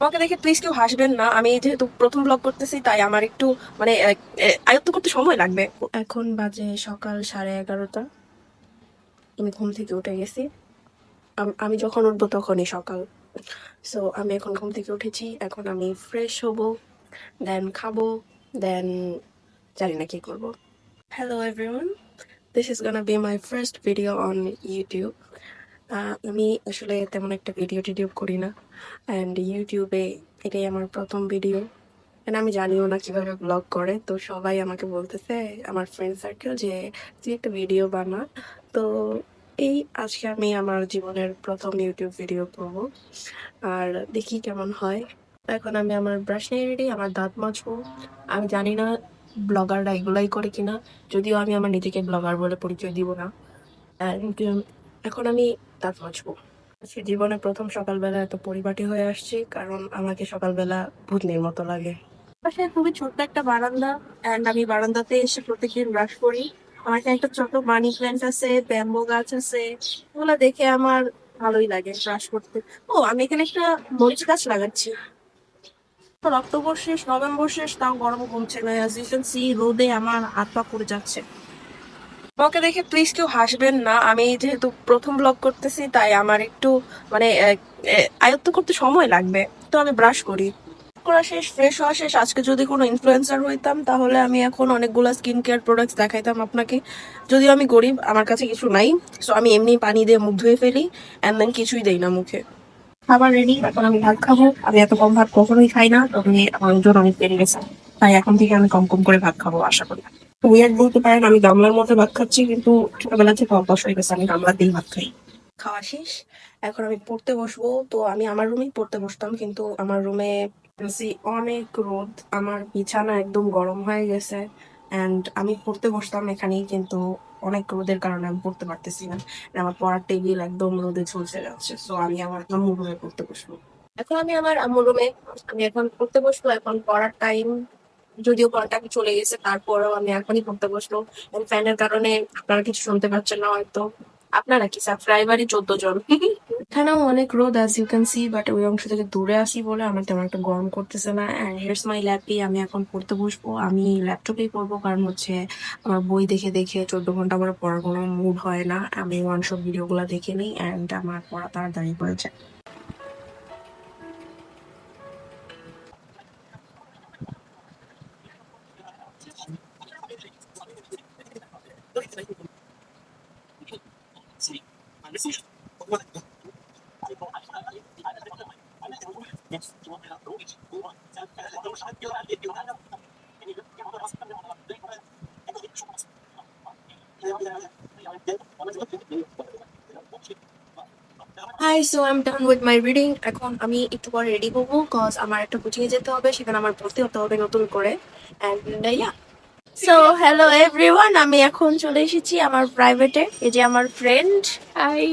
আমাকে দেখে প্লিজ কেউ হাসবেন না। আমি যেহেতু প্রথম ব্লগ করতেছি তাই আমার একটু মানে আয়ত্ত করতে সময় লাগবে। এখন বাজে সকাল 11:30। আমি ঘুম থেকে উঠে গেছি। আমি যখন উঠবো তখনই সকাল। সো আমি এখন ঘুম থেকে উঠেছি। এখন আমি ফ্রেশ হব, দেন খাবো, দেন জানি না কি করবো। Hello everyone, this is gonna be my first video on YouTube. আমি আসলে তেমন একটা ভিডিও টিডিও করি না, অ্যান্ড ইউটিউবে এটাই আমার প্রথম ভিডিও। এন্ড আমি জানিও না কিভাবে ব্লগ করে। তো সবাই আমাকে বলতেছে, আমার ফ্রেন্ড সার্কেল, যে তুই একটা ভিডিও বানা। তো এই আজকে আমি আমার জীবনের প্রথম ইউটিউব ভিডিও করব, আর দেখি কেমন হয়। এখন আমি আমার ব্রাশ নিয়ে রেডি, আমার দাঁত মাজবো। আমি জানি না ব্লগাররা এগুলাই করে কিনা, যদিও আমি আমার নিজেকে ব্লগার বলে পরিচয় দিব না। অ্যান্ড এখন আমি দাঁত মাজবো। আজকে জীবনে প্রথম সকালবেলা এত পরিপাটি হয়ে আসছি, কারণ আমাকে সকালবেলা ভূতনির মতো লাগে। পাশে খুবই ছোট্ট একটা বারান্দা, এন্ড আমি বারান্দাতে এসে প্রত্যেকদিন ব্রাশ করি। আমার এখানে একটা ছোট মানি প্ল্যান্ট আছে, ব্যাম্বো গাছ আছে, ওগুলো দেখে আমার ভালোই লাগে ব্রাশ করতে। ও, আমি এখানে একটা মরিচ গাছ লাগাচ্ছি। তো অক্টোবর শেষ, নভেম্বর শেষ, তাও গরম কমছে না। অ্যাজ ইউ ক্যান সি, রোদে আমার হাত পা পুড়ে যাচ্ছে। আমাকে দেখে প্লিজ কেউ হাসবেন না। আমি যেহেতু প্রথম ব্লগ করতেছি তাই আমার একটু মানে আয়ত্ত করতে সময় লাগবে। তো আমি ব্রাশ করি, করা শেষ, ফ্রেশ হওয়া শেষ। আজকে যদি কোনো ইনফ্লুয়েন্সার হইতাম তাহলে আমি এখন অনেকগুলা স্কিন কেয়ার প্রোডাক্টস দেখাইতাম আপনাকে। যদিও আমি গরিব, আমার কাছে কিছু নাই, সো আমি এমনি পানি দিয়ে মুখ ধুয়ে ফেলি, এন্ড দেন কিছুই দেই না মুখে। খাবার রেডি, এখন আমি ভাত খাবো। আমি এত কম ভাত কখনোই খাই না, তবে আমার ওজন অনেক বেড়ে গেছে, তাই এখন থেকে আমি কম কম করে ভাত খাবো আশা করি। উইয়ার্ড বলতে পারেন, আমি গামলার মধ্যে ভাত খাচ্ছি, কিন্তু ছোটবেলা থেকে অভ্যাস হয়ে গেছে আমি গামলা দিয়ে ভাত খাই। খাওয়া শেষ, এখন আমি পড়তে বসবো। তো আমি আমার রুমেই পড়তে বসতাম, কিন্তু আমার রুমে অনেক রোদ, আমার বিছানা একদম গরম হয়ে গেছে, এন্ড আমি পড়তে বসতাম এখানেই, কিন্তু অনেক রোদের কারণে আমি পড়তে পারতেছি না। আর আমার পড়ার টেবিল একদম রোদে ঝলসে যাচ্ছে, সো আমি আমার আম্মুর রুমে পড়তে বসবো। এখন আমি আমার আম্মুর রুমে, আমি এখন পড়তে বসবো। এখন পড়ার টাইম, যদিও পড়াটা চলে গেছে, তারপরেও আমি এখনই পড়তে বসবো। ফ্যানের কারণে আপনারা কিছু শুনতে পাচ্ছেন না হয়তো। আপনারা কি সাবস্ক্রাইবারই 14 জন। এখানেও অনেক রোদ, as you can see, but ওই অংশ থেকে দূরে আসি বলে আমার তেমন একটা গরম করতেছে না। অ্যান্ড হিয়ার্স মাই ল্যাপি, আমি এখন পড়তে বসবো। আমি ল্যাপটপেই পড়বো, কারণ হচ্ছে আমার বই দেখে দেখে 14 ঘন্টা আমার পড়ার কোনো মুড হয় না। আমি ওয়ান শট ভিডিও গুলা দেখে নিই, অ্যান্ড আমার পড়া তাড়াতাড়ি হয়ে যায়। Hi, so I am done with my reading. এখন আমি একটু পরে রেডি হবো, কজ আমার একটা কোচিং এ যেতে হবে, সেখানে আমার ভর্তি হতে হবে নতুন করে। And yeah, so hello everyone, আমি এখন চলে এসেছি আমার প্রাইভেটে। এই যে আমার ফ্রেন্ড। হাই।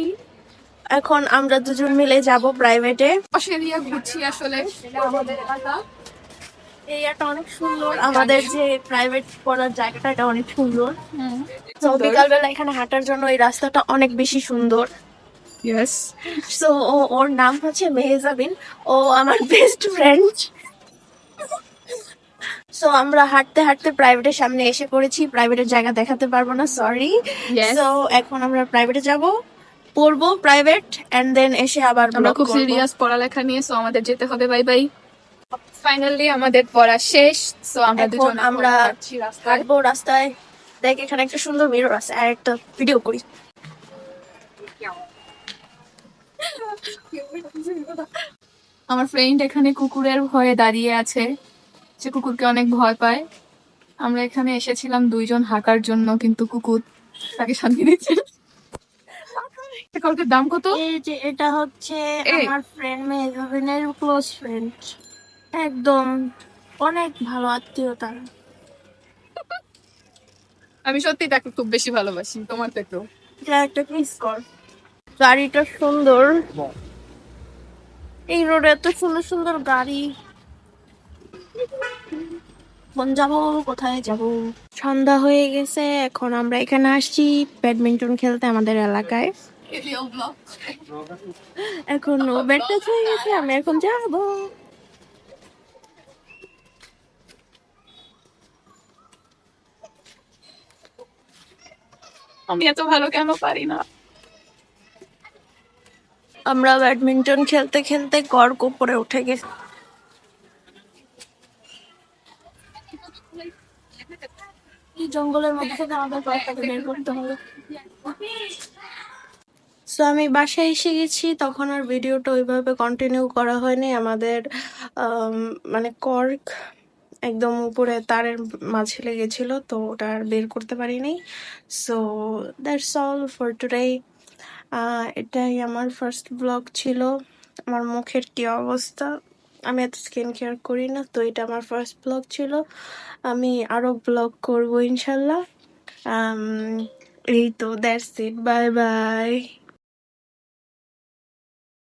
এখন আমরা দুজন মিলে যাব প্রাইভেটে। অস্ট্রেলিয়া ঘুরছি আসলে। এটা আমাদের এলাকা। এই একটা অনেক সুন্দর, আমাদের যে প্রাইভেট পড়ার জায়গাটা, এটা অনেক সুন্দর। তো বিকালবেলা এখানে হাঁটার জন্য এই রাস্তাটা অনেক বেশি সুন্দর। ইয়েস। সো ওর নাম হচ্ছে মেহেজাবিন, ও আমার বেস্ট ফ্রেন্ড। সো আমরা হাঁটতে হাঁটতে প্রাইভেটের সামনে এসে পড়েছি। প্রাইভেটের জায়গা দেখাতে পারবো না, সরি। Yes. সো এখন আমরা প্রাইভেটে যাব, পড়বো প্রাইভেট, এন্ড দেন এসে আবার আমরা ব্লগ খুব করব। সিরিয়াস পড়ালেখা নিয়ে, সো আমাদের যেতে হবে। Bye bye. ফাইনালি আমাদের পড়া শেষ, সো আমরা এখন দুজন আমরা হাঁটছি রাস্তায়। হাঁটবো রাস্তায়। দেখ, এখানে একটা সুন্দর মিরর আছে, আর একটা ভিডিও করি। আমার ফ্রেন্ড এখানে কুকুরের ভয়ে দাঁড়িয়ে আছে, সে কুকুরকে অনেক ভয় পায়। আমরা এখানে এসেছিলাম দুইজন হাঁটার জন্য, কিন্তু কুকুর তাকে শান্তি দিচ্ছে। কালকের দাম কত? এই যে এটা হচ্ছে এই আমার ফ্রেন্ড মেহজাবিনের ক্লোজ ফ্রেন্ড, একদম অনেক ভালো আত্মীয়তা। আমি সত্যি তাকে খুব বেশি ভালোবাসি, তোমার থেকেও। এটা একটা মিস কর। গাড়িটা সুন্দর, এই রোডে এত সুন্দর সুন্দর গাড়ি। কোন যাবো, কোথায় যাব? সন্ধ্যা হয়ে গেছে, এখন আমরা এখানে আসছি ব্যাডমিন্টন খেলতে আমাদের এলাকায়। এখন ও ব্যাটটা হয়ে গেছে, আমি এখন যাবো। আমি এত ভালো কেন পারি না? আমরা ব্যাডমিন্টন খেলতে খেলতে কর্ক উপরে উঠে গেছি। এই জঙ্গলের মধ্যে থেকে আমাদের কর্কটাকে বের করতে হবে। সো আমি বাসায় এসে গেছি, তখন আর ভিডিওটা ওইভাবে কন্টিনিউ করা হয়নি। আমাদের মানে কর্ক একদম উপরে তারের মাঝে লেগেছিল, তো ওটা আর বের করতে পারিনি। So that's all for today. এটাই আমার ফার্স্ট ব্লগ ছিল। আমার মুখের কি অবস্থা, আমি এত স্কিন কেয়ার করি না, তো এটা আমার ফার্স্ট ব্লগ ছিল। আমি আরো ব্লগ করবো ইনশাল্লাহ। এই তো দ্যাটস ইট, বাই বাই।